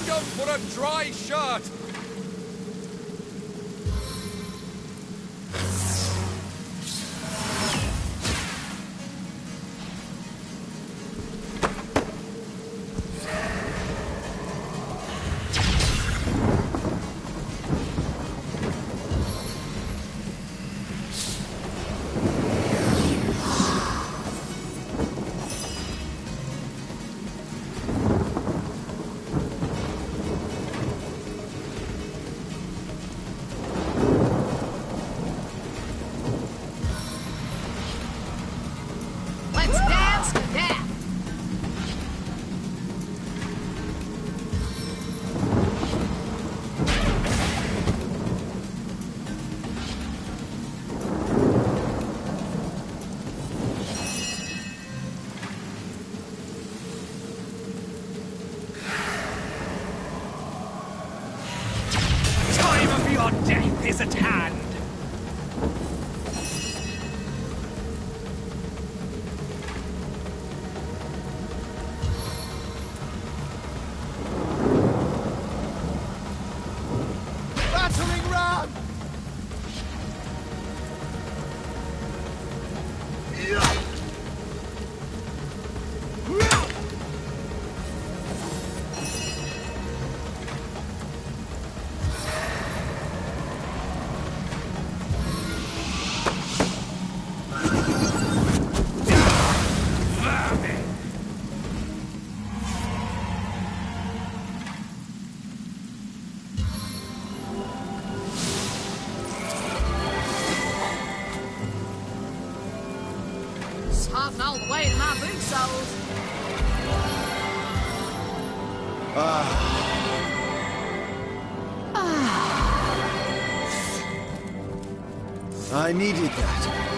kingdom for a dry shirt! Death is at hand! Battering ram! Half an old way to my boot soles. I needed that.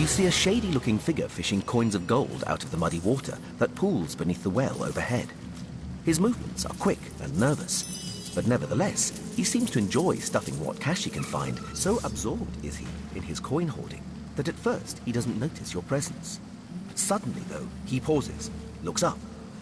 see a shady-looking figure fishing coins of gold out of the muddy water that pools beneath the well overhead. His movements are quick and nervous, but nevertheless, he seems to enjoy stuffing what cash he can find. So absorbed is he in his coin hoarding that at first he doesn't notice your presence. Suddenly, though, he pauses, looks up,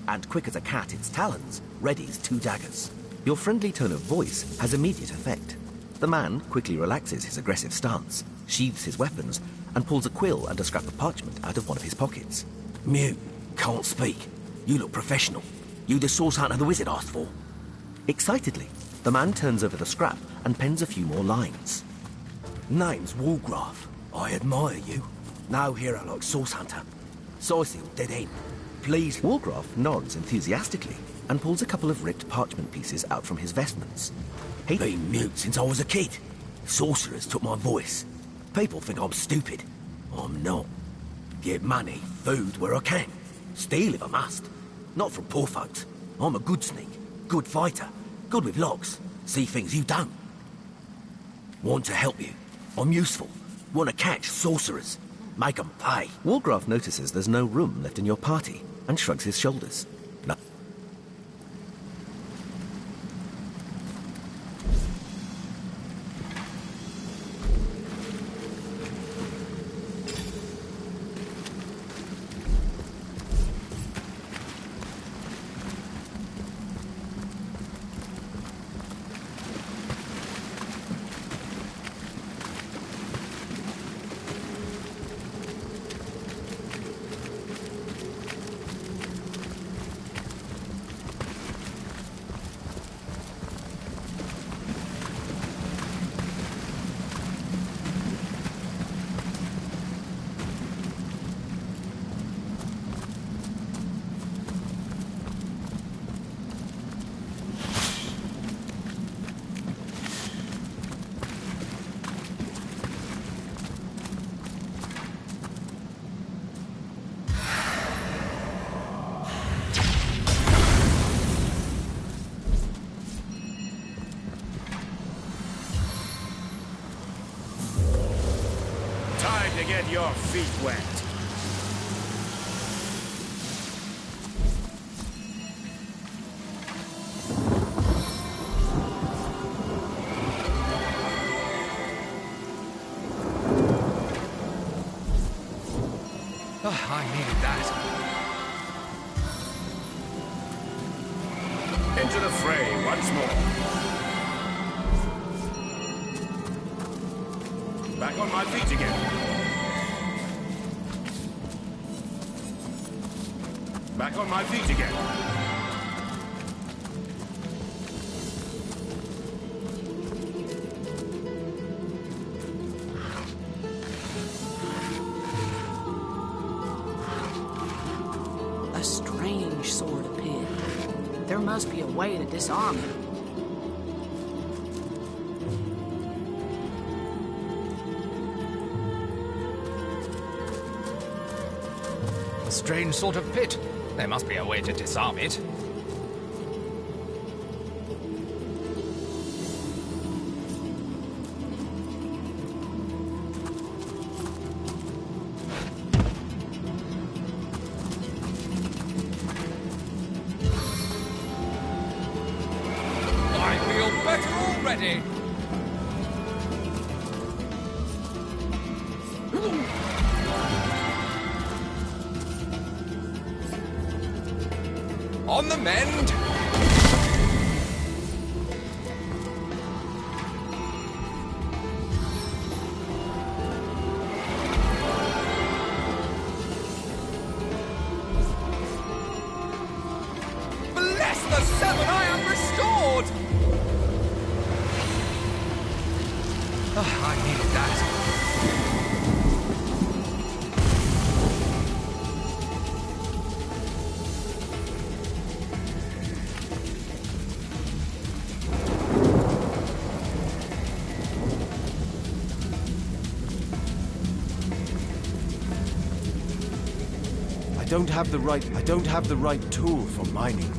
and quick as a cat its talons, readies 2 daggers. Your friendly tone of voice has immediate effect. The man quickly relaxes his aggressive stance, sheathes his weapons, and pulls a quill and a scrap of parchment out of one of his pockets. Mute, can't speak. You look professional. You the source hunter the wizard asked for? Excitedly, the man turns over the scrap and pens a few more lines. Name's Walgraf. I admire you. No hero like source hunter. Sizeal, dead end. Please. Walgraf nods enthusiastically and pulls a couple of ripped parchment pieces out from his vestments. Been mute since I was a kid. Sorcerers took my voice. People think I'm stupid. I'm not. Get money, food where I can. Steal if I must. Not from poor folks. I'm a good sneak, good fighter, good with locks. See things you don't. Want to help you. I'm useful. Want to catch sorcerers. Make 'em pay. Walgraf notices there's no room left in your party and shrugs his shoulders. No. To get your feet wet. I needed that. Into the fray once more. Back on my feet again. Back on my feet again. A strange sort of pit. There must be a way to disarm it. A strange sort of pit. There must be a way to disarm it. I feel better already. On the mend. Bless the seven, I am restored. I needed that. I don't have the right tool for mining.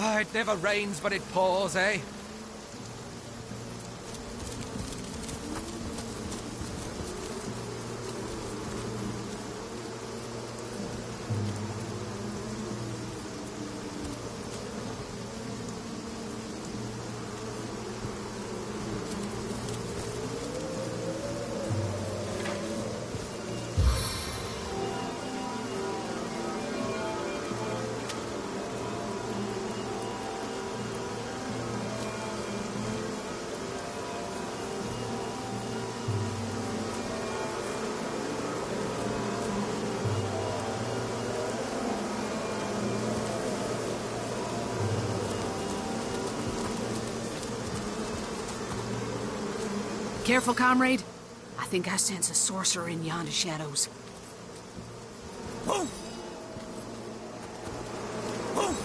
Ah, it never rains, but it pours, eh? Careful, comrade. I think I sense a sorcerer in yonder shadows. Oh! Oh!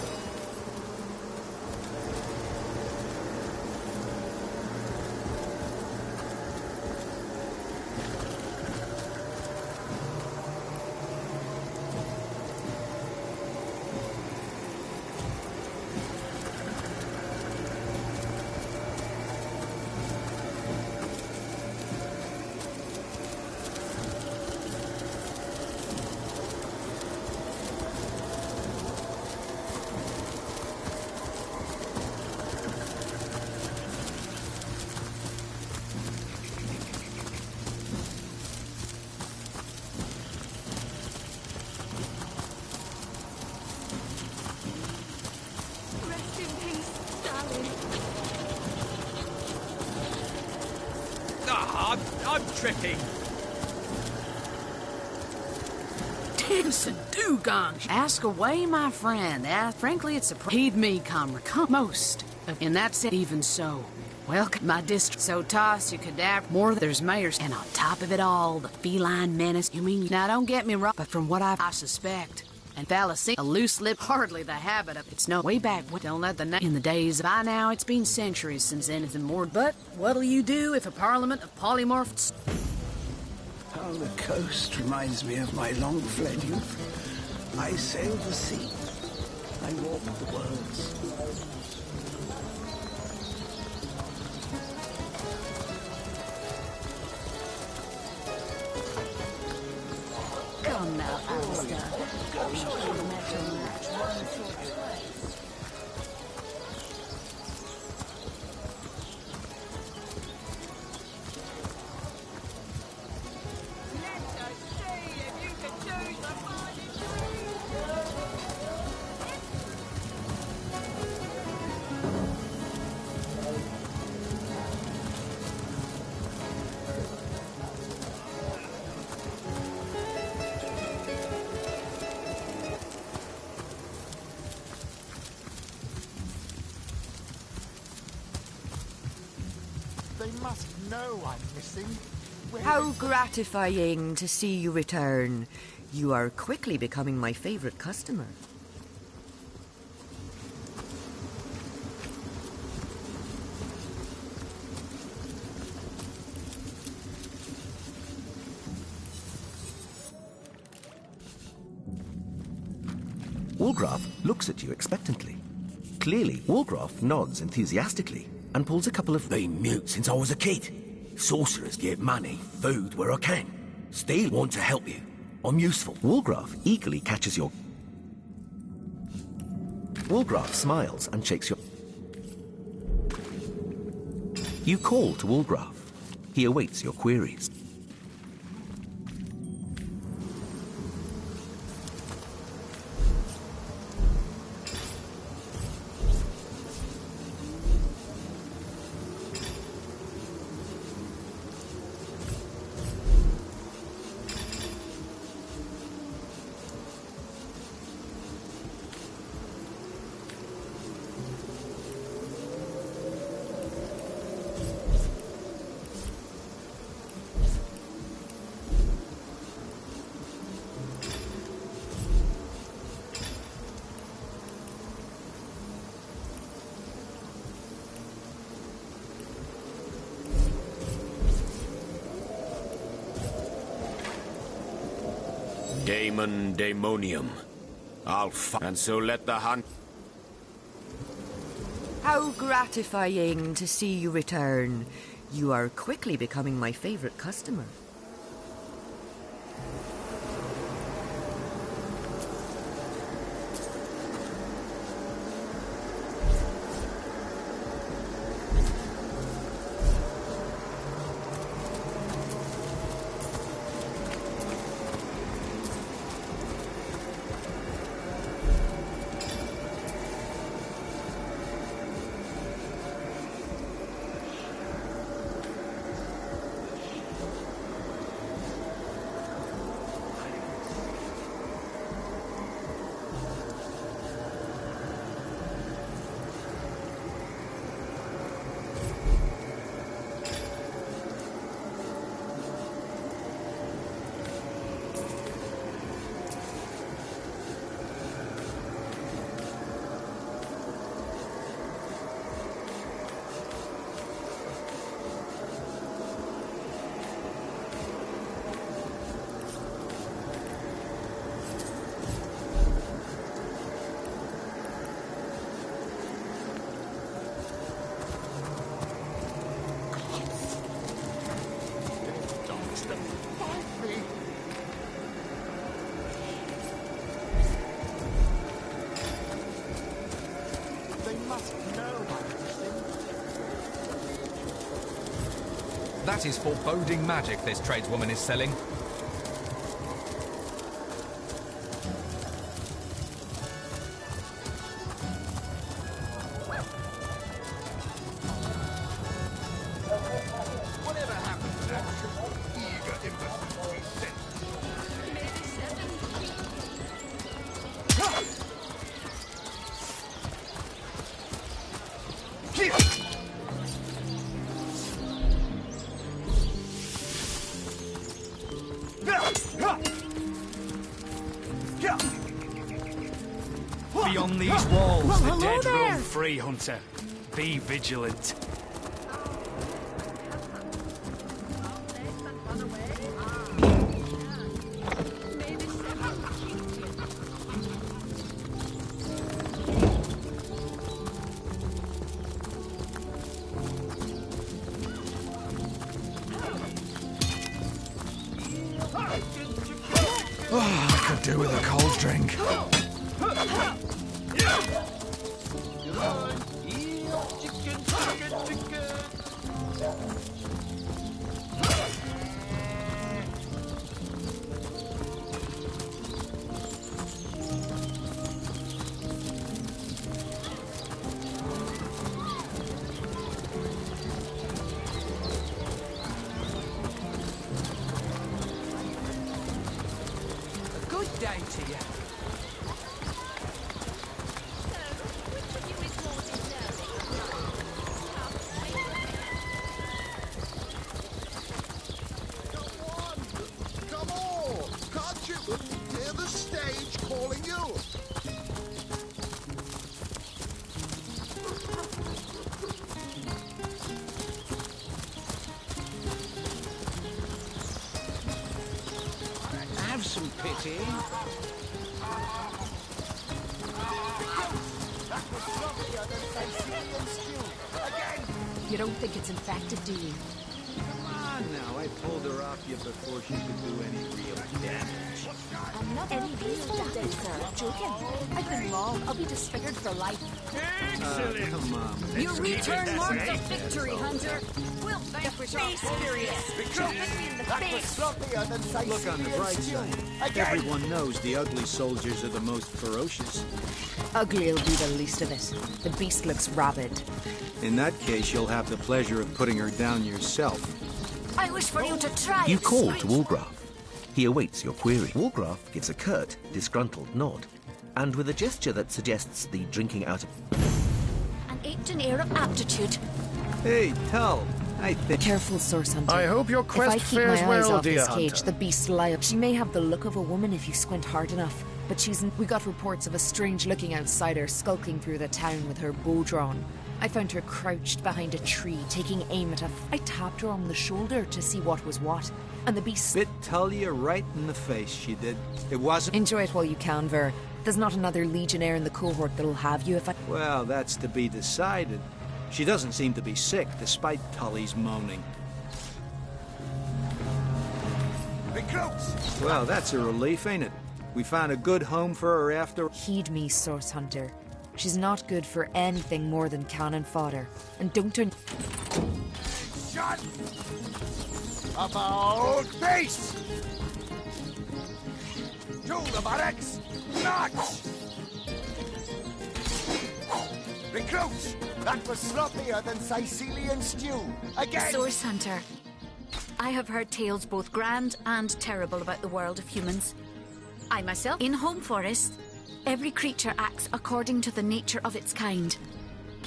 Rest in peace, darling. Ah, I'm tripping. Dance and dugong. Ask away, my friend. Frankly, it's a heed me, comrade. Come most. In that sense, even so. Welcome, my district. So toss you cadaver. More there's mayors. And on top of it all, the feline menace. You mean, now don't get me wrong, but from what I suspect, and fallacy, a loose lip, hardly the habit of it's no way back. Don't let the in the days. By now, it's been centuries since anything more. But what'll you do if a parliament of polymorphs? How the coast reminds me of my long-fled youth. I sailed the sea. I walked the worlds. Come now, Alistair. They must know I'm missing. How gratifying to see you return. You are quickly becoming my favorite customer. Walgraf looks at you expectantly. Clearly, Walgraf nods enthusiastically and pulls a couple of... Been mute since I was a kid. Sorcerers give money, food where I can. Still want to help you. I'm useful. Walgraf eagerly catches your... Walgraf smiles and shakes your... You call to Walgraf. He awaits your queries. Daemon Daemonium. And so let the hunt... How gratifying to see you return. You are quickly becoming my favorite customer. That is foreboding magic this tradeswoman is selling. Whatever happened to that eager embassy to be sent? Beyond these walls, the dead there. roam free, Hunter. Be vigilant. Oh, I could do with a cold drink. A good day to you. Come on! Can't you hear the stage calling you? Have some pity. You don't think it's infected, do you? Come on now, I pulled her off you before she could do any real damage. I'm not any real damage, sir. Joking. I've been wrong. I'll be disfigured for life. Come on. You return marks of victory, Hunter. We'll the face furious. Dropping me in the face. Look on the bright side. Everyone knows the ugly soldiers are the most ferocious. Ugly'll be the least of it. The beast looks rabid. In that case, you'll have the pleasure of putting her down yourself. I wish for you to try. You call to Walgraf. He awaits your query. Walgraf gives a curt, disgruntled nod, and with a gesture that suggests the drinking out of... An aped an air of aptitude. Hey, Tull, I think... Careful, Source Hunter. I hope your quest if I keep fares my eyes well, off dear this cage, Hunter. the beast lie up. She may have the look of a woman if you squint hard enough, but we got reports of a strange-looking outsider skulking through the town with her bow drawn. I found her crouched behind a tree, taking aim at I tapped her on the shoulder to see what was what, and the beast bit Talia right in the face, she did. It wasn't... Enjoy it while you can, Ver. There's not another legionnaire in the cohort that'll have you if I... Well, that's to be decided. She doesn't seem to be sick, despite Tully's moaning. Recruits! Well, that's a relief, ain't it? We found a good home for her after... Heed me, Source Hunter. She's not good for anything more than cannon fodder. And don't turn... Shut! About face! To the barracks! March! Recruits! That was sloppier than Sicilian stew. Again! Source Hunter. I have heard tales both grand and terrible about the world of humans. I myself, in Home Forest, every creature acts according to the nature of its kind.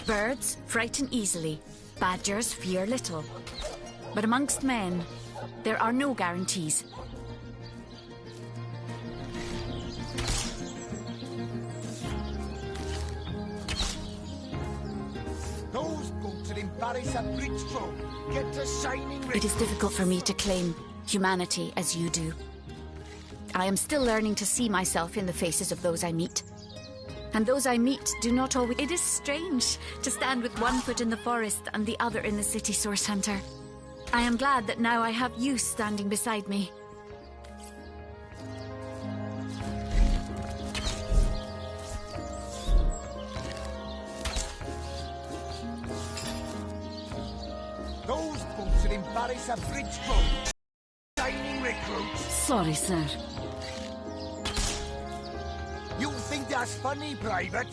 Birds frighten easily, badgers fear little. But amongst men, there are no guarantees. Those boats that embarrass a bridge folk get to shining... It is difficult for me to claim humanity as you do. I am still learning to see myself in the faces of those I meet. And those I meet do not always... It is strange to stand with one foot in the forest and the other in the city, Source Hunter. I am glad that now I have you standing beside me. Those boats that embarrass a bridge folk. Shining recruits. Sorry, sir. You think that's funny, Private?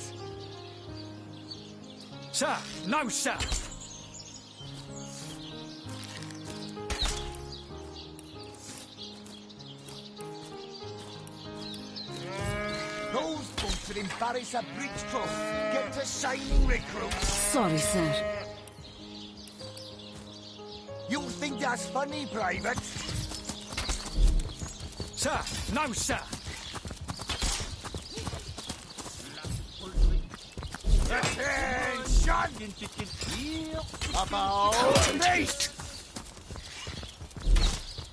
Sir, no, sir. Those boats that embarrass a bridge folk get to shining recruits. Sorry, sir. You think that's funny, Private? Sir, no, sir. Attention! About face!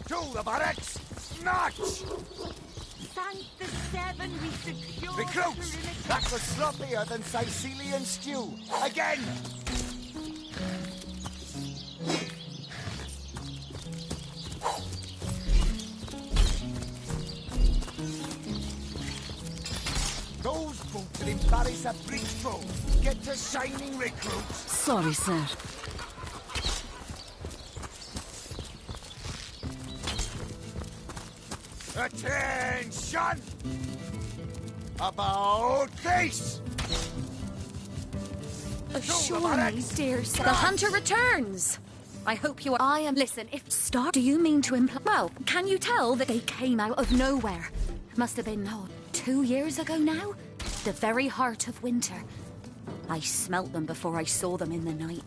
To the barracks! March! Thank the seven we secured. Recruits! That was sloppier than Sicilian stew. Again! Those boats that embarrass a bridge folk get to shining recruits. Sorry, sir. Attention! About face! Assure me, dear sir. The hunter returns! I hope you are... I am... Listen, if... Stop... Do you mean to imply... Well, can you tell that they came out of nowhere? Must have been, 2 years ago now? The very heart of winter. I smelt them before I saw them in the night.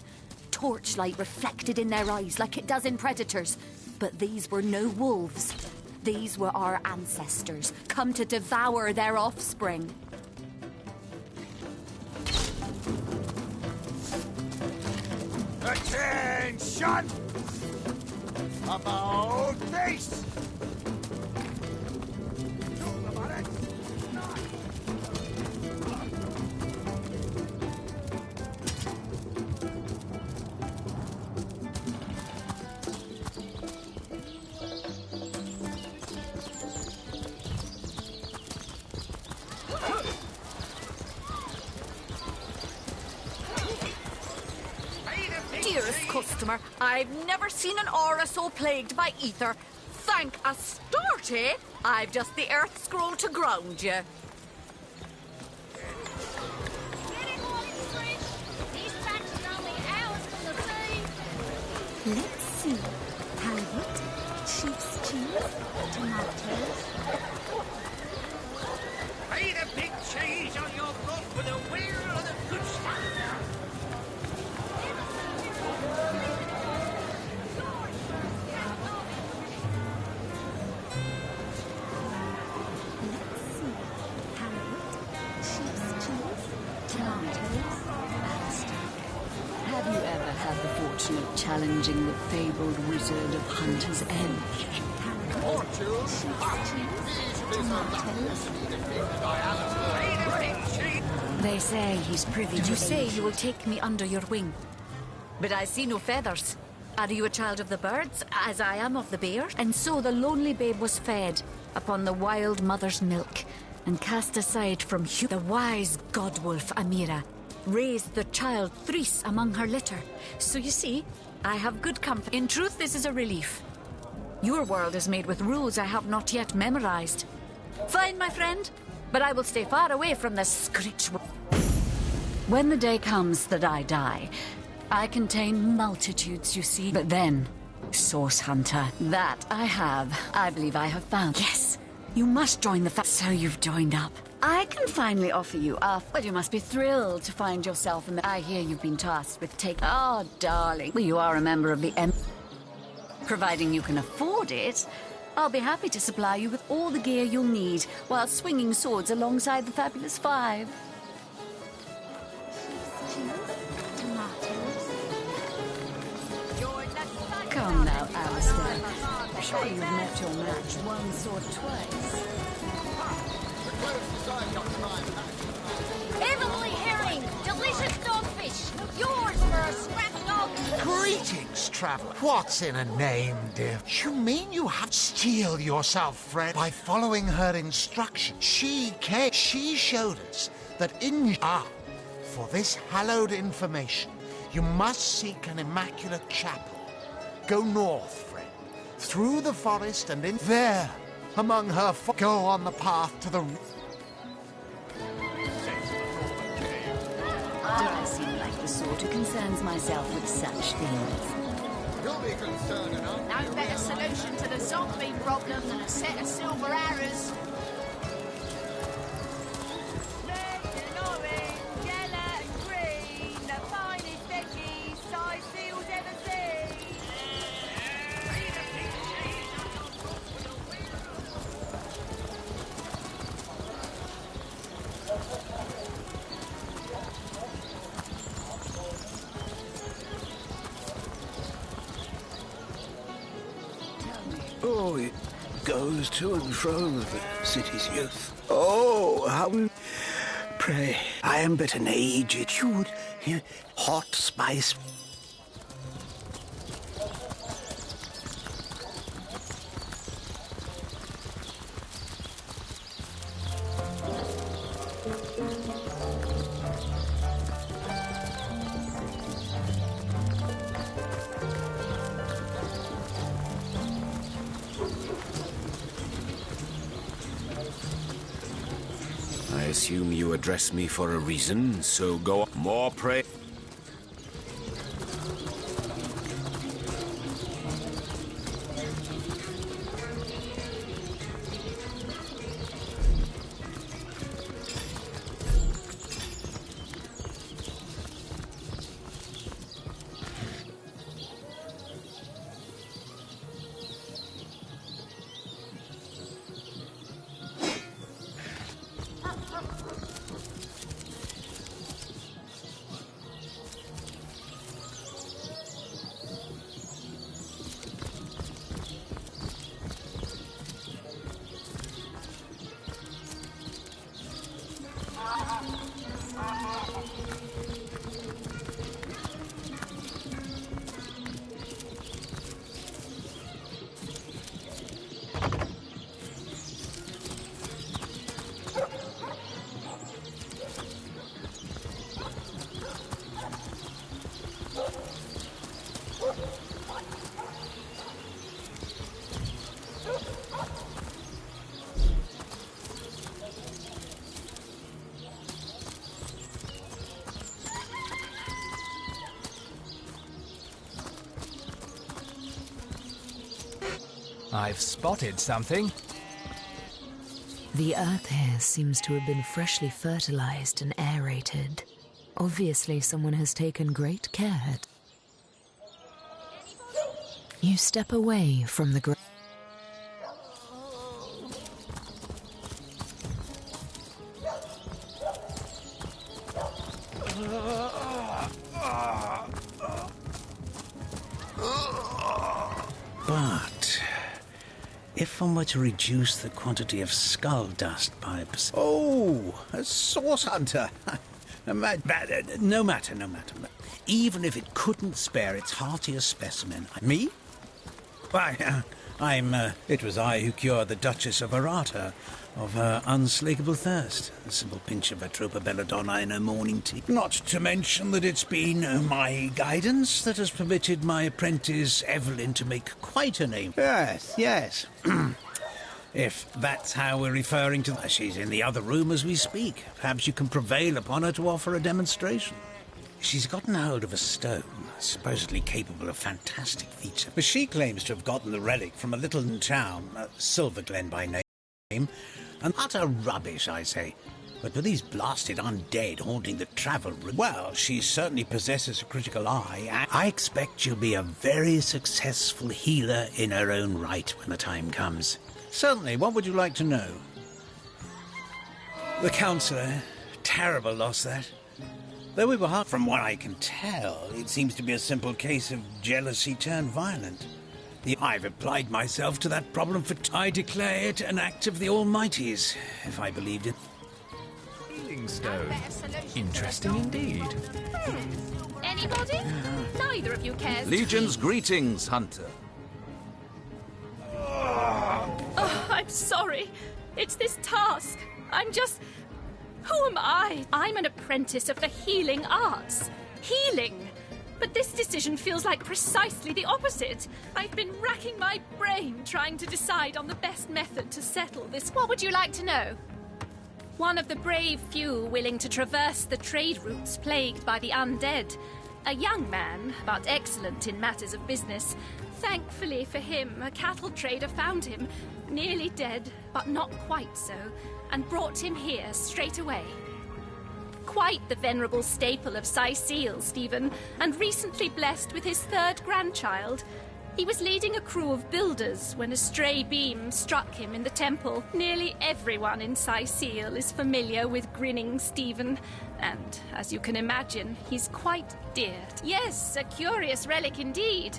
Torchlight reflected in their eyes like it does in predators. But these were no wolves. These were our ancestors, come to devour their offspring. Attention! About face! Dearest customer, I've never seen an aura so plagued by ether. Thank Astarte, I've just the earth scroll to ground you. Let's see. Halibut, sheep's cheese, tomatoes. Pay the big cheese on your book with a wheel of the good stuff. Let's see. Halibut, sheep's cheese, tomatoes, pasta. challenging the fabled wizard of Hunter's Edge. They say he's privy to... Did you say you will take me under your wing? But I see no feathers. Are you a child of the birds, as I am of the bear? And so the lonely babe was fed upon the wild mother's milk, and cast aside from the wise godwolf Amira raised the child thrice among her litter. So you see, I have good comfort. In truth, this is a relief. Your world is made with rules I have not yet memorized. Fine, my friend, but I will stay far away from the screech. When the day comes that I die, I contain multitudes, you see. But then, Source Hunter, that I have. I believe I have found. Yes, you must join the So you've joined up. I can finally offer you up. Well, you must be thrilled to find yourself in the... I hear you've been tasked with taking... Oh, darling. Well, you are a member of the Providing you can afford it, I'll be happy to supply you with all the gear you'll need while swinging swords alongside the Fabulous Five. Come now, Alistair. I'm sure you've met your match once or twice. Heavenly herring! Delicious dogfish! Yours for a scrap dog! Greetings, traveler. What's in a name, dear? You mean you have to steel yourself, Fred? By following her instructions, she showed us that for this hallowed information, you must seek an immaculate chapel. Go north, Fred, through the forest and in there, among her go on the path to the... Do I seem like the sort who concerns myself with such things? You'll be concerned enough. No better solution to the zombie problem than a set of silver arrows. Oh, it goes to and fro the city's youth. Oh, how... Pray, I am but an aged youth. Hot spice... I assume you address me for a reason, so go on. More pray. I've spotted something. The earth here seems to have been freshly fertilized and aerated. Obviously, someone has taken great care. You step away from the ground. If one were to reduce the quantity of skull dust by a percent... Oh, a source hunter. No matter. Even if it couldn't spare its heartiest specimen... Me? Why, it was I who cured the Duchess of Arata of her unslakable thirst. A simple pinch of Atropa belladonna in her morning tea. Not to mention that it's been my guidance that has permitted my apprentice Evelyn to make quite a name. Yes. If that's how we're referring to her, she's in the other room as we speak. Perhaps you can prevail upon her to offer a demonstration. She's gotten hold of a stone, supposedly capable of fantastic feats. But she claims to have gotten the relic from a little town, Silver Glen by name, and utter rubbish, I say. But with these blasted undead haunting the travel route, well, she certainly possesses a critical eye, and I expect she'll be a very successful healer in her own right when the time comes. Certainly, what would you like to know? The counsellor. Terrible loss, that. Though we were hard, from what I can tell, it seems to be a simple case of jealousy turned violent. I've applied myself to that problem I declare it an act of the Almighty's, if I believed it. Healing stone. Interesting indeed. Anybody? Neither of you cares. Legion's greetings, Hunter. Oh, I'm sorry. It's this task. Who am I? I'm an apprentice of the healing arts. Healing. But this decision feels like precisely the opposite. I've been racking my brain trying to decide on the best method to settle this. What would you like to know? One of the brave few willing to traverse the trade routes plagued by the undead. A young man, but excellent in matters of business. Thankfully for him, a cattle trader found him, nearly dead, but not quite so, and brought him here straight away. Quite the venerable staple of Sicile, Stephen, and recently blessed with his third grandchild. He was leading a crew of builders when a stray beam struck him in the temple. Nearly everyone in Sicile is familiar with grinning Stephen, and, as you can imagine, he's quite dear. Yes, a curious relic indeed.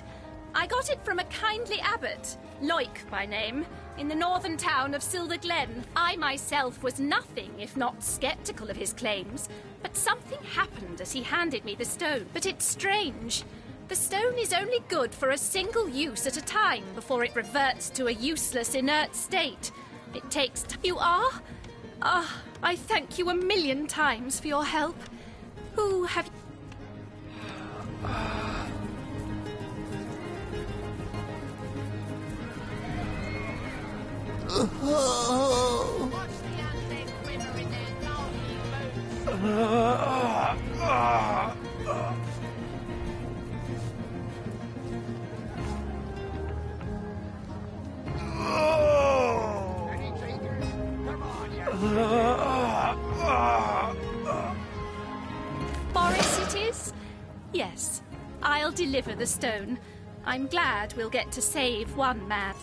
I got it from a kindly abbot, Loic by name, in the northern town of Silver Glen. I myself was nothing if not sceptical of his claims, but something happened as he handed me the stone. But it's strange. The stone is only good for a single use at a time before it reverts to a useless, inert state. It takes You are? I thank you a million times for your help. Who have you... Boris it is? Yes, I'll deliver the stone. I'm glad we'll get to save one man.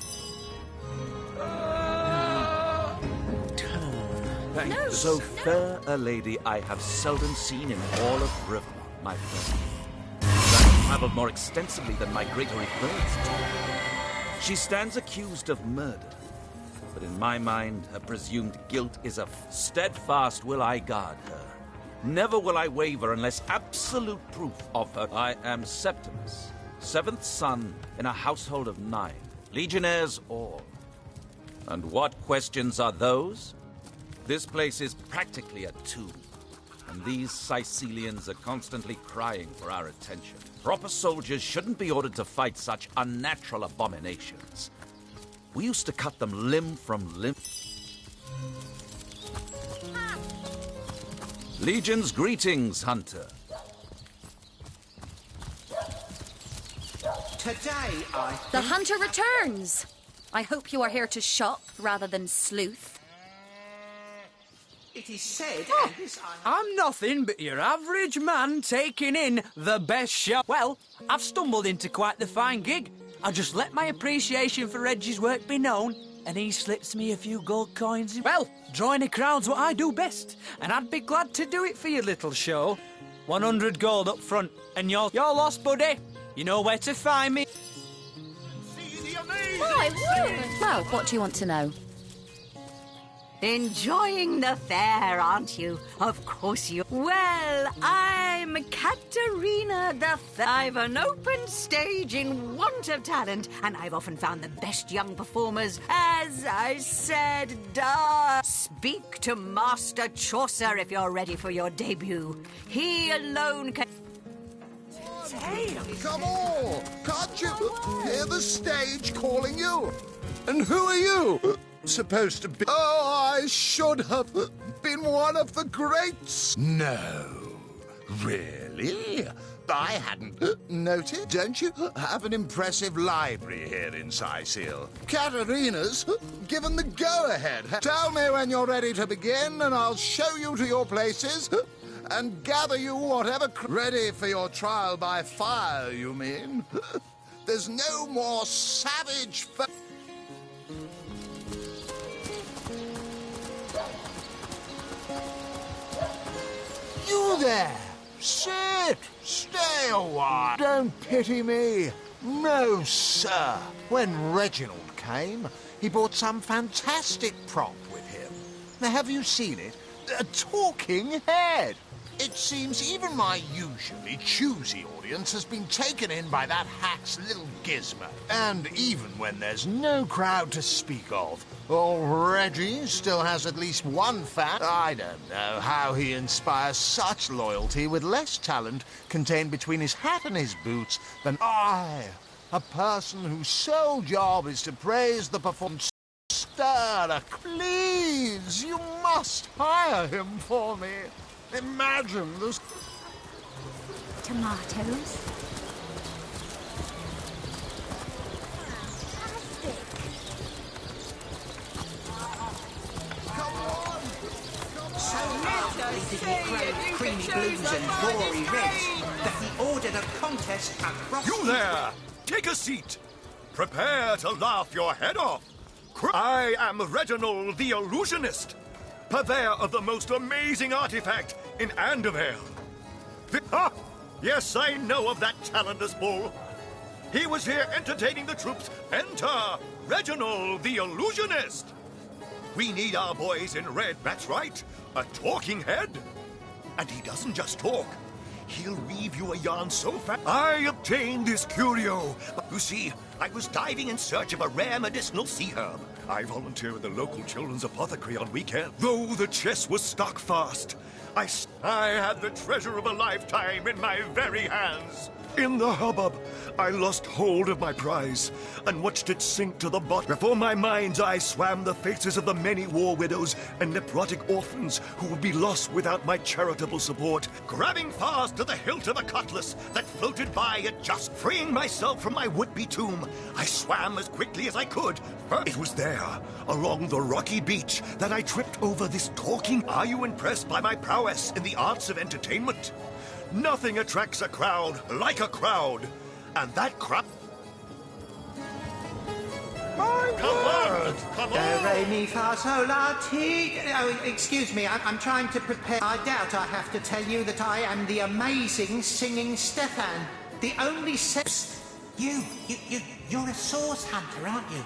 So fair a lady I have seldom seen in all of Rivermont, my friend. I have travelled more extensively than migratory birds do. She stands accused of murder, but in my mind, her presumed guilt is steadfast will I guard her. Never will I waver unless absolute proof of her. I am Septimus, 7th son in a household of 9, legionnaires all. And what questions are those? This place is practically a tomb, and these Sicilians are constantly crying for our attention. Proper soldiers shouldn't be ordered to fight such unnatural abominations. We used to cut them limb from limb. Legion's greetings, Hunter. Today, The hunter returns! I hope you are here to shop rather than sleuth. It is said... I'm nothing but your average man taking in the best shop. Well, I've stumbled into quite the fine gig. I just let my appreciation for Reggie's work be known, and he slips me a few gold coins. Well, drawing a crowd's what I do best, and I'd be glad to do it for your little show. 100 gold up front, and you're lost, buddy. You know where to find me. My word! Well, Well, what do you want to know? Enjoying the fair, aren't you? Of course you... Well, I'm Katerina the Fair. I've an open stage in want of talent, and I've often found the best young performers, as I said, speak to Master Chaucer if you're ready for your debut. He alone can... Come on! Can't you hear the stage calling you? And who are you? Supposed to be... Oh, I should have been one of the greats. No. Really? I hadn't noticed. Don't you have an impressive library here in Sicil? Katerina's given the go-ahead. Tell me when you're ready to begin, and I'll show you to your places and gather you whatever... Ready for your trial by fire, you mean? There's no more savage... You there! Sit! Stay a while! Don't pity me! No, sir! When Reginald came, he brought some fantastic prop with him. Now, have you seen it? A talking head! It seems even my usually choosy audience has been taken in by that hack's little gizmo. And even when there's no crowd to speak of, old Reggie still has at least one fan. I don't know how he inspires such loyalty with less talent contained between his hat and his boots than I, a person whose sole job is to praise the performance. Stir, please, you must hire him for me. Imagine this. Tomatoes. So naturally did he crave creamy blues and gory reds that he ordered a contest across... You there! Take a seat! Prepare to laugh your head off! I am Reginald the Illusionist, purveyor of the most amazing artifact in Andevale. Yes, I know of that talentless bull. He was here entertaining the troops. Enter Reginald the Illusionist. We need our boys in red, that's right. A talking head. And he doesn't just talk. He'll weave you a yarn so fast. I obtained this curio. You see, I was diving in search of a rare medicinal sea herb. I volunteer at the local children's apothecary on weekend. Though the chest was stuck fast, I had the treasure of a lifetime in my very hands. In the hubbub, I lost hold of my prize and watched it sink to the bottom. Before my mind's eye swam the faces of the many war widows and necrotic orphans who would be lost without my charitable support. Grabbing fast to the hilt of a cutlass that floated by at just freeing myself from my would-be tomb, I swam as quickly as I could. It was there, along the rocky beach, that I tripped over this talking... Are you impressed by my prowess in the arts of entertainment? Nothing attracts a crowd like a crowd. And that crowd... Come on! Re, mi, fa, sol, la, ti... Oh, excuse me, I'm trying to prepare... I doubt I have to tell you that I am the amazing singing Stefan. The only You're a source hunter, aren't you?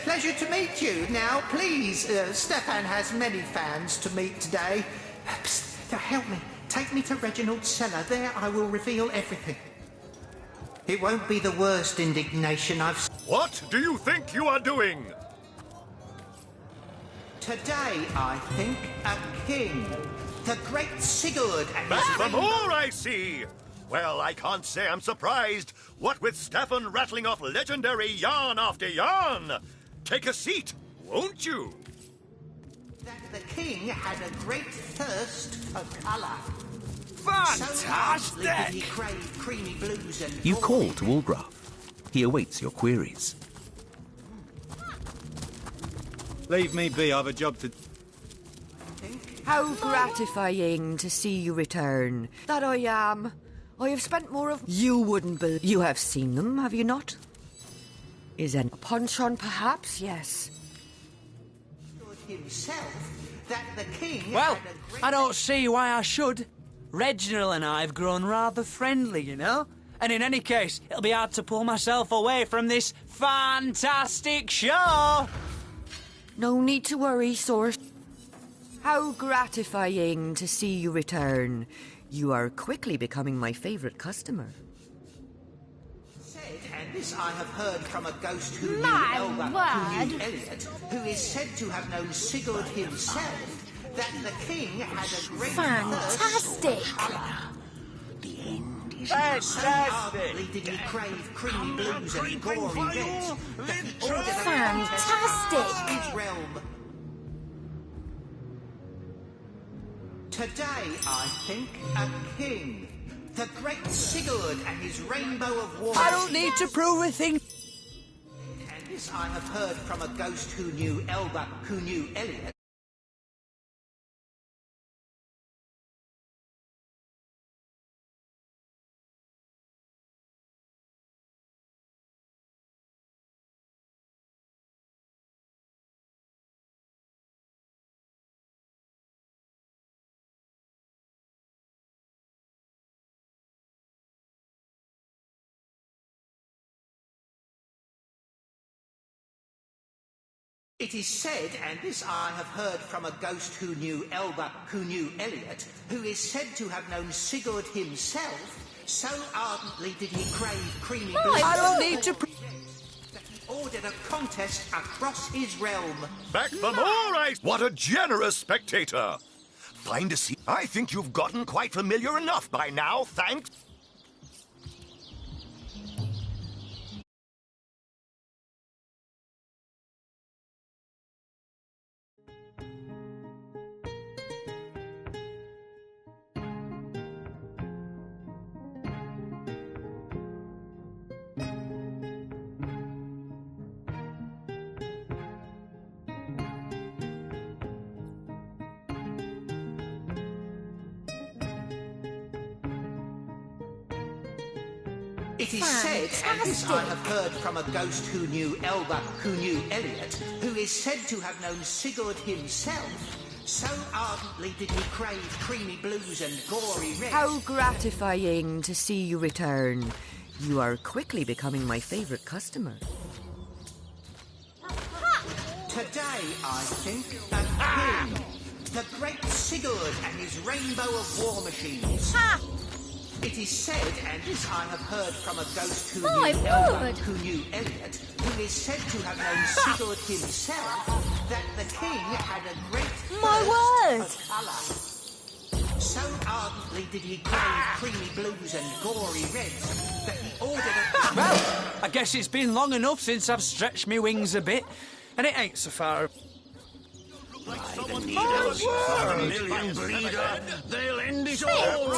Pleasure to meet you. Now, please, Stefan has many fans to meet today. Psst, help me. Take me to Reginald's cellar. There I will reveal everything. It won't be the worst indignation I've... What do you think you are doing? Today, I think, a king. The great Sigurd and Back for more, I see! Well, I can't say I'm surprised. What with Stefan rattling off legendary yarn after yarn. Take a seat, won't you? That the king had a great thirst for colour. Fantastic! So did he crave creamy blues and... You call to Walgraf. He awaits your queries. Leave me be, I've a job to... How gratifying to see you return. That I am. I have spent more of... You wouldn't believe... You have seen them, have you not? Is a punch on, perhaps? Yes. Himself, that the king... Well, I don't see why I should. Reginald and I have grown rather friendly, you know? And in any case, it'll be hard to pull myself away from this fantastic show. No need to worry, Source. How gratifying to see you return. You are quickly becoming my favourite customer. And this I have heard from a ghost who knew My Elba, who knew word. Elliot, who is said to have known Sigurd himself, that the king had a great Fantastic. Fantastic! Did he crave creamy blues and gory reds, that he ordered a Fantastic. his realm. Today, I think, a king. The great Sigurd and his rainbow of war. I don't need to prove a thing. And this I have heard from a ghost who knew Elba, who knew Elliot. It is said, and this I have heard from a ghost who knew Elba, who knew Elliot, who is said to have known Sigurd himself, so ardently did he crave creamy blues. I don't need to that he ordered a contest across his realm. Back for more, What a generous spectator! Fine to see. I think you've gotten quite familiar enough by now, thanks. It is said, and this I have heard from a ghost who knew Elba, who knew Elliot, who is said to have known Sigurd himself, so ardently did he crave creamy blues and gory reds. How gratifying to see you return. You are quickly becoming my favourite customer. Today, I think, a king. The great Sigurd and his rainbow of war machines. Ha! It is said, and this I have heard from a ghost who My knew Elba, word. who knew Elliot, who is said to have known Sigurd himself, that the king had a great My word. thirst for colour. So ardently did he crave creamy blues and gory reds, that he ordered a... Well, I guess it's been long enough since I've stretched my wings a bit, and it ain't so far. The needles for a million breeder, they'll end it all!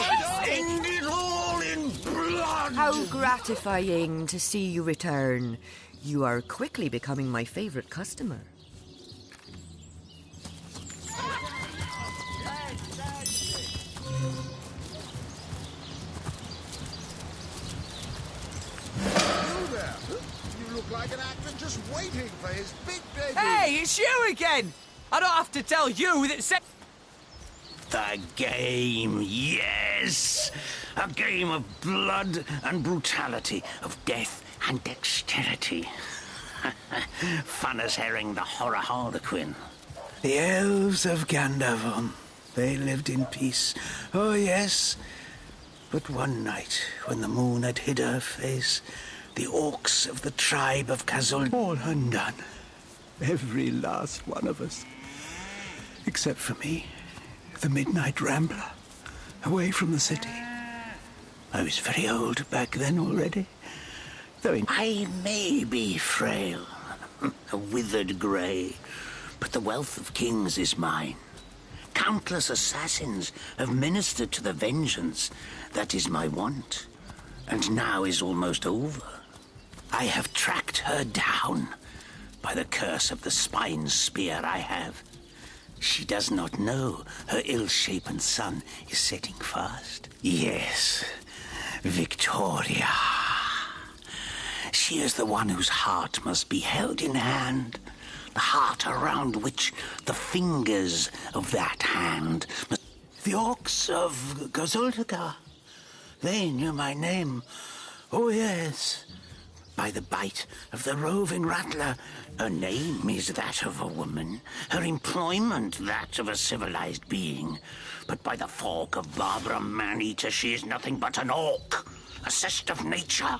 End it all in blood! How gratifying to see you return. You are quickly becoming my favourite customer. You there? You look like an actor just waiting for his big debut. Hey, it's you again! I don't have to tell you that... The game, yes! A game of blood and brutality, of death and dexterity. Fun as herring the horror harlequin. The elves of Gandavon, they lived in peace. Oh, yes. But one night, when the moon had hid her face, the orcs of the tribe of Kazul, all undone. Every last one of us. Except for me, the midnight rambler, away from the city. I was very old back then already, though I may be frail, a withered grey, but the wealth of kings is mine. Countless assassins have ministered to the vengeance that is my want, and now is almost over. I have tracked her down by the curse of the spine spear I have. She does not know her ill-shapen son is setting fast. Yes, Victoria. She is the one whose heart must be held in hand. The heart around which the fingers of that hand must... The orcs of Gazuldagar. They knew my name. Oh, yes. By the bite of the roving rattler. Her name is that of a woman, her employment that of a civilized being. But by the fork of Barbara Man-Eater, she is nothing but an orc, a cyst of nature,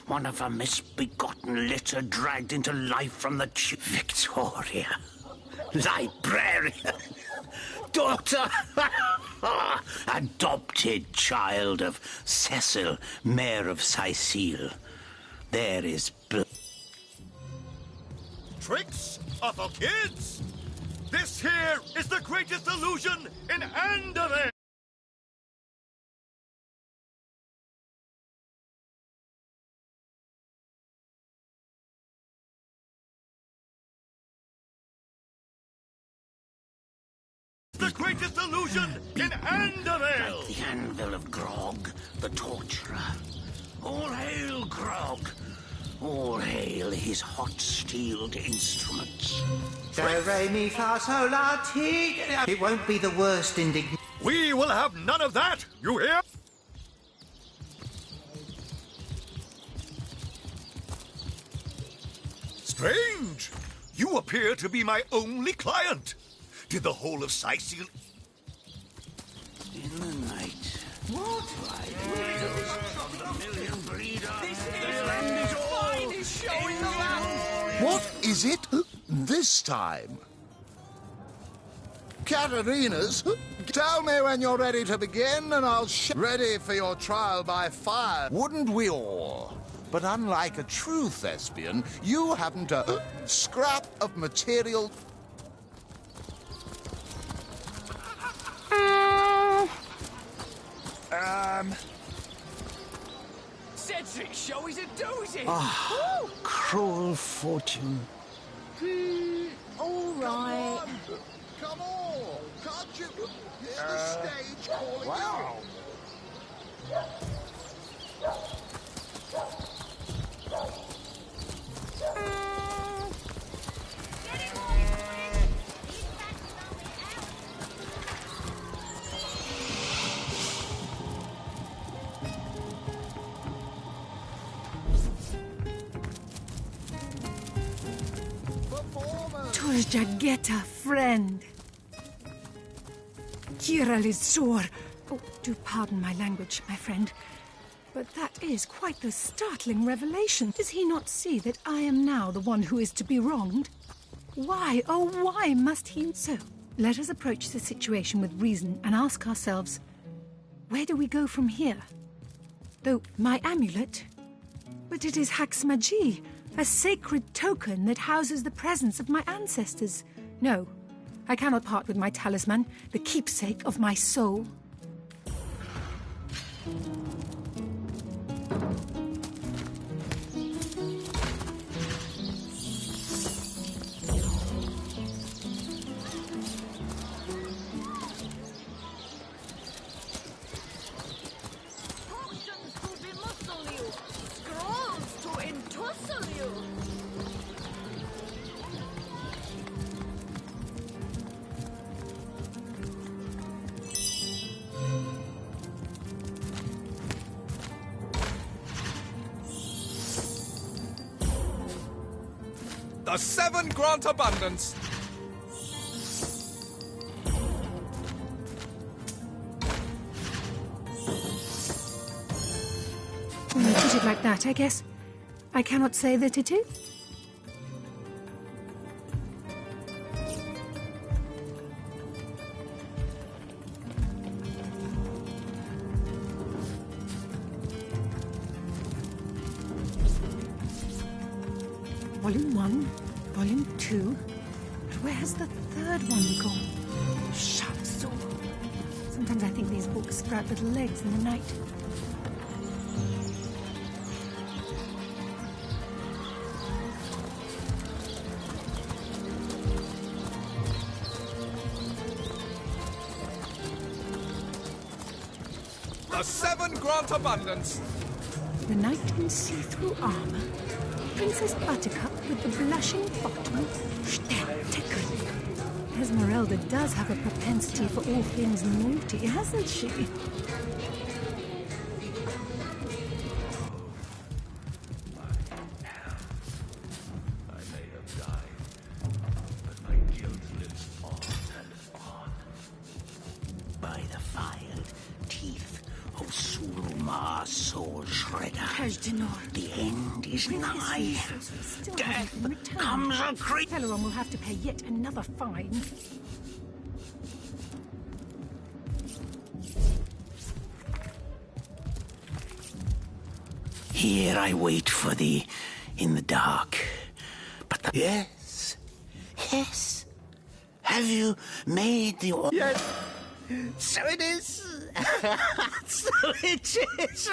one of a misbegotten litter dragged into life from the Victoria, librarian, daughter, adopted child of Cecil, Mayor of Sicile. There is Tricks are for kids! This here is the greatest illusion in Andorra! The greatest illusion in Andorra! Like the anvil of Grog, the torturer. All hail, Grog! All hail his hot-steeled instruments. Do, re, mi, fa, sol, la, ti. It won't be the worst indignation. We will have none of that, you hear? Strange! You appear to be my only client. Did the whole of Sicile... In the night, what What is it this time? Katarina's? Tell me when you're ready to begin and I'll ready for your trial by fire. Wouldn't we all? But unlike a true thespian, you haven't a scrap of material. Cedric's show is a doozy. Ah, cruel fortune. All right. Come on! Can't you hear the stage calling wow. Jagetta, friend. Kira is sore. Oh, do pardon my language, my friend. But that is quite the startling revelation. Does he not see that I am now the one who is to be wronged? Why, oh why must he? So, let us approach the situation with reason and ask ourselves, where do we go from here? Though my amulet, but it is Haxmagi, a sacred token that houses the presence of my ancestors. No, I cannot part with my talisman, the keepsake of my soul. The seven grant abundance. When you put it like that, I guess I cannot say that it is. Volume 1, Volume 2. But where has the third one gone? Sharp saw. Sometimes I think these books sprout little legs in the night. The seven grant abundance. The knight in see-through armor. Princess Buttercup with the blushing bottom. Stern-taken. Esmeralda does have a propensity for all things naughty, hasn't she? treader. Kejdenor. The end is nigh. Death comes a creep. Celeron will have to pay yet another fine. Here I wait for thee in the dark. But the... Yes. Yes. Have you made the... Yes. So it is. So it is.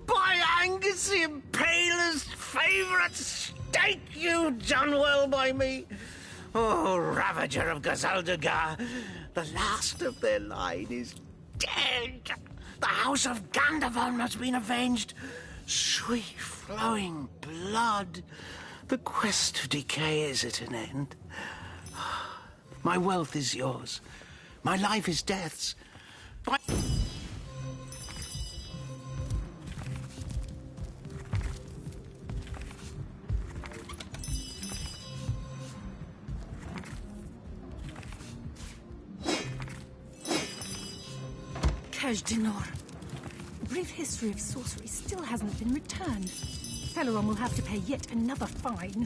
By Angus, the Impaler's favourite steak, you've done well by me. Oh, Ravager of Gazaldagar, the last of their line is dead. The House of Gandavon has been avenged. Sweet flowing blood. The quest of decay is at an end. My wealth is yours. My life is death's. Kejdenor. The brief history of sorcery still hasn't been returned. Celeron will have to pay yet another fine.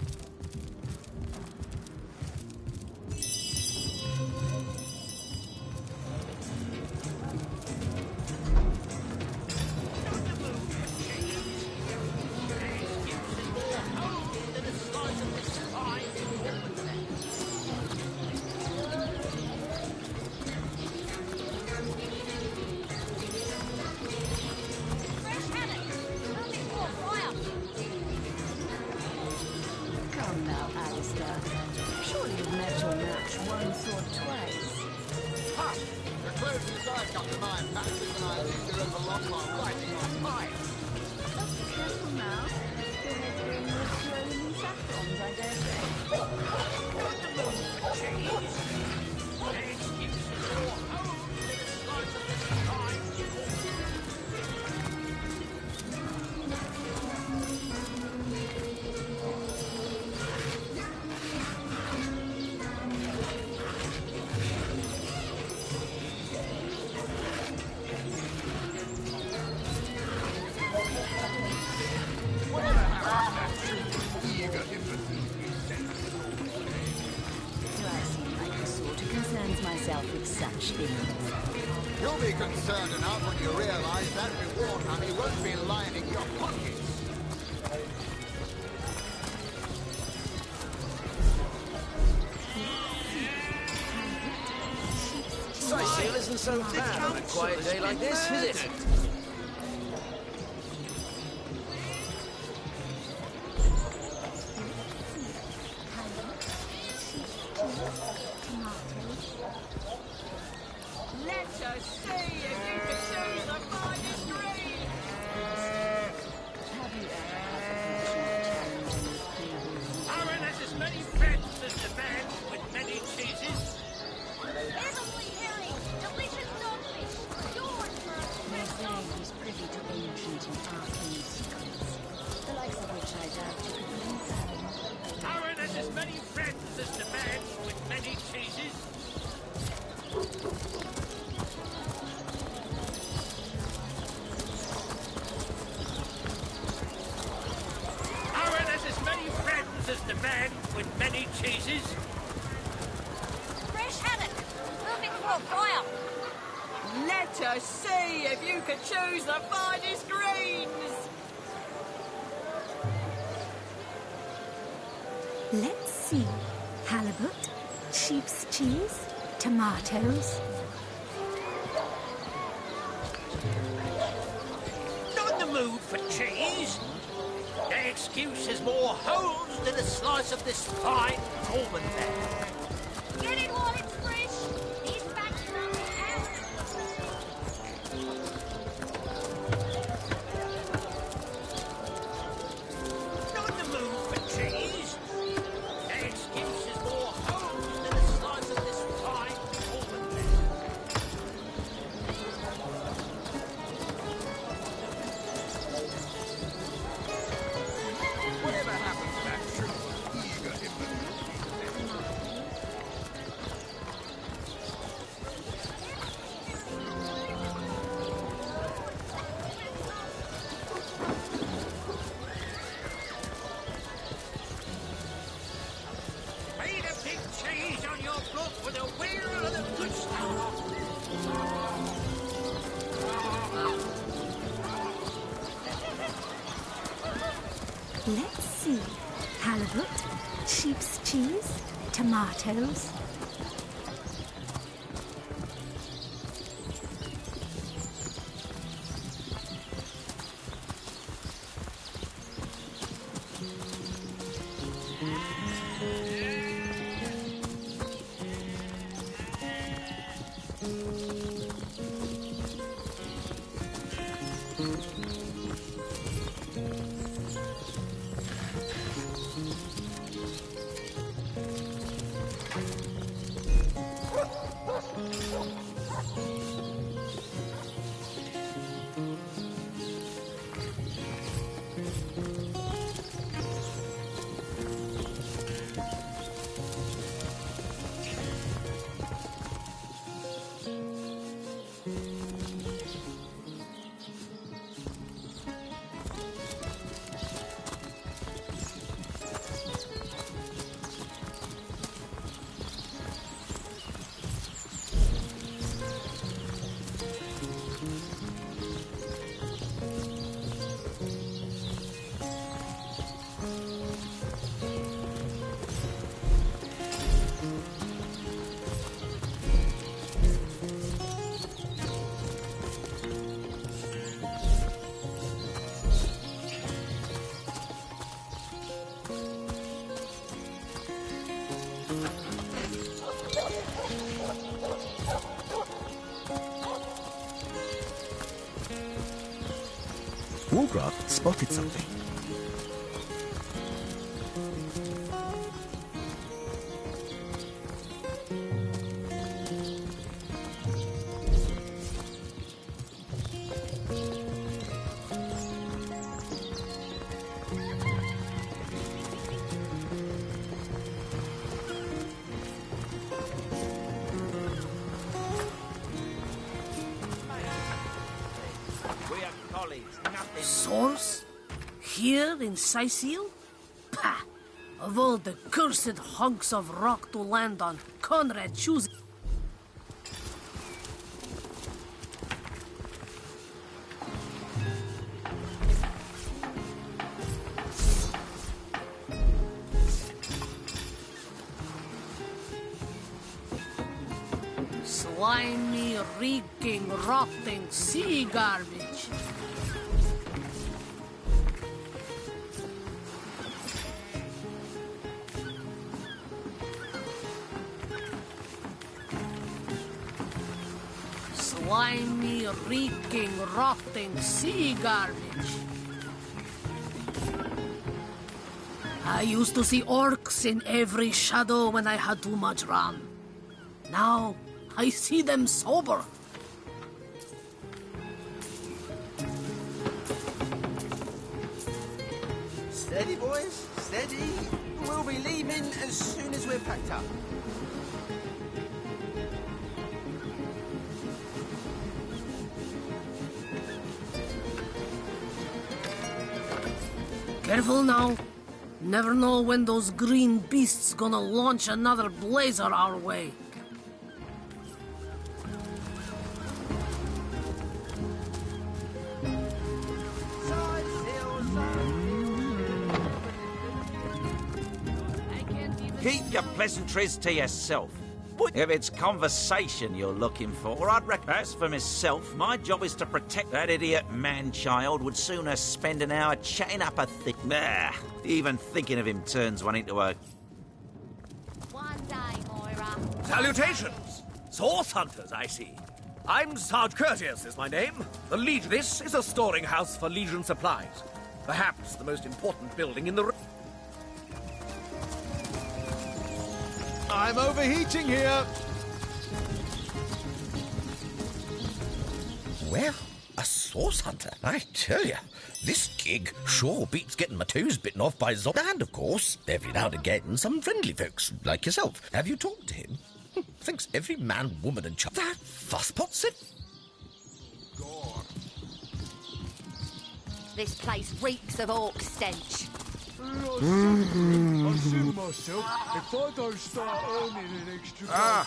You'll be concerned enough when you realize that reward money won't be lining your pockets. Sightseeing isn't so bad on a quiet day like this, is it? Let us see if you can choose the finest green. Aaron has as many friends as the man with many cheeses. Heavenly herring, delicious dogfish, yours for a special. He's privy to ancient and arcane secrets, the likes of which I doubt you could learn. Aaron has as many friends as the man with many cheeses. Aaron has as many friends as the man with many cheeses. Fresh haddock, moving for a fire. Let us see if you can choose the finest greens. Let's see. Halibut, sheep's cheese, tomatoes. Not in the mood for cheese. The excuse is more holes than a slice of this fine almond there. Get it while it's fresh. These facts are out. Not in the mood for cheese. The excuse is more holes than a slice of this fine almond there. Whatever happened to that true eager inventory? Let's see. Halibut, sheep's cheese, tomatoes. Wargraf spotted something. Source? Here in Sicil? Pah! Of all the cursed hunks of rock to land on, Conrad chooses. Slimy, reeking, rotting sea garbage. Slimy, reeking, rotting sea garbage. I used to see orcs in every shadow when I had too much rum. Now, I see them sober. Steady, boys, steady. We'll be leaving as soon as we're packed up. Careful now. Never know when those green beasts gonna launch another blazer our way. Keep your pleasantries to yourself. If it's conversation you're looking for, I'd reckon. As for myself, my job is to protect that idiot man-child. Would sooner spend an hour chatting up a thing. Nah, even thinking of him turns one into a... One day, Moira. Salutations! Source hunters, I see. I'm Sarge Curtius is my name. This is a storing house for Legion supplies. Perhaps the most important building in the... I'm overheating here. Well, a source hunter, I tell you. This gig sure beats getting my toes bitten off by Zod. And, of course, every now and again, some friendly folks, like yourself. Have you talked to him? Thinks every man, woman and child... That fusspot said... This place reeks of orc stench. I said myself, if I don't start earning an extra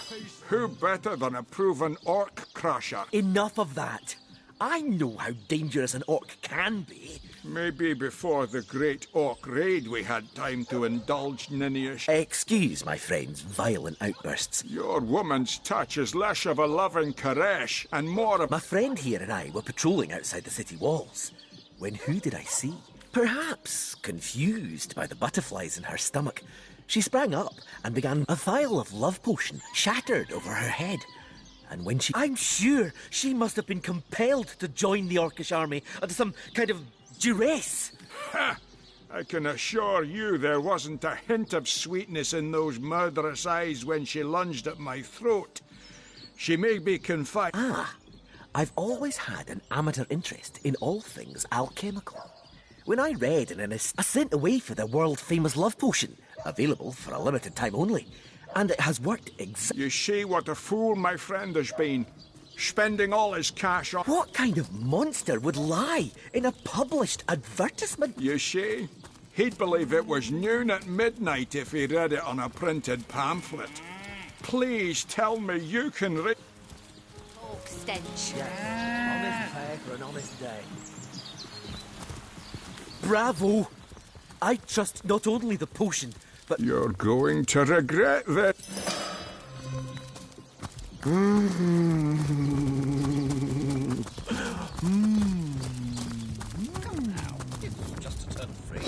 who better than a proven orc crusher? Enough of that. I know how dangerous an orc can be. Maybe before the Great Orc raid we had time to indulge Ninny-ish. Excuse my friend's violent outbursts. Your woman's touch is less of a loving caress and more of... My friend here and I were patrolling outside the city walls, when who did I see? Perhaps confused by the butterflies in her stomach, she sprang up and began a vial of love potion shattered over her head. And when she... I'm sure she must have been compelled to join the Orcish army under some kind of duress. Ha! I can assure you there wasn't a hint of sweetness in those murderous eyes when she lunged at my throat. She may be confined... Ah, I've always had an amateur interest in all things alchemical. When I read in I sent away for the world-famous love potion, available for a limited time only, and it has worked exactly... You see what a fool my friend has been, spending all his cash on... What kind of monster would lie in a published advertisement? You see, he'd believe it was noon at midnight if he read it on a printed pamphlet. Please tell me you can read... Talk stench. Yes, honest pay for an honest day. Bravo! I trust not only the potion, but... You're going to regret that. Just to turn free.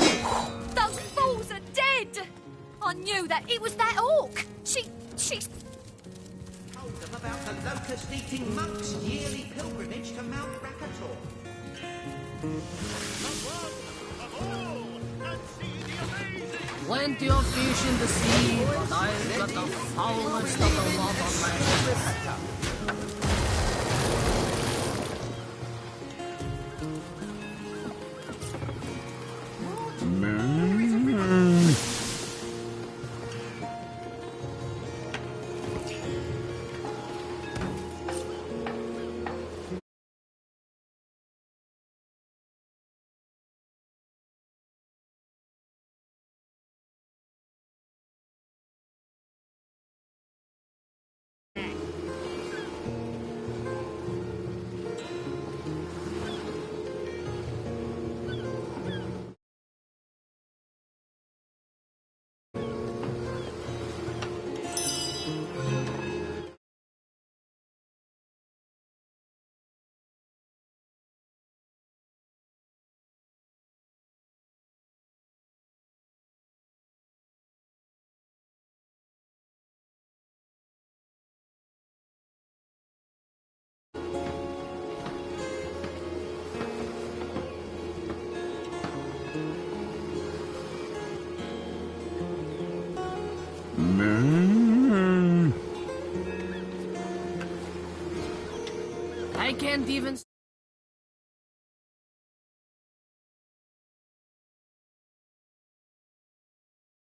Those fools are dead! I knew that it was that orc. She... Told them about the locust-eating monks' yearly pilgrimage to Mount Rakator. Plenty of fish in the sea, but I've got the foulest of the lot on my hands. I can't even...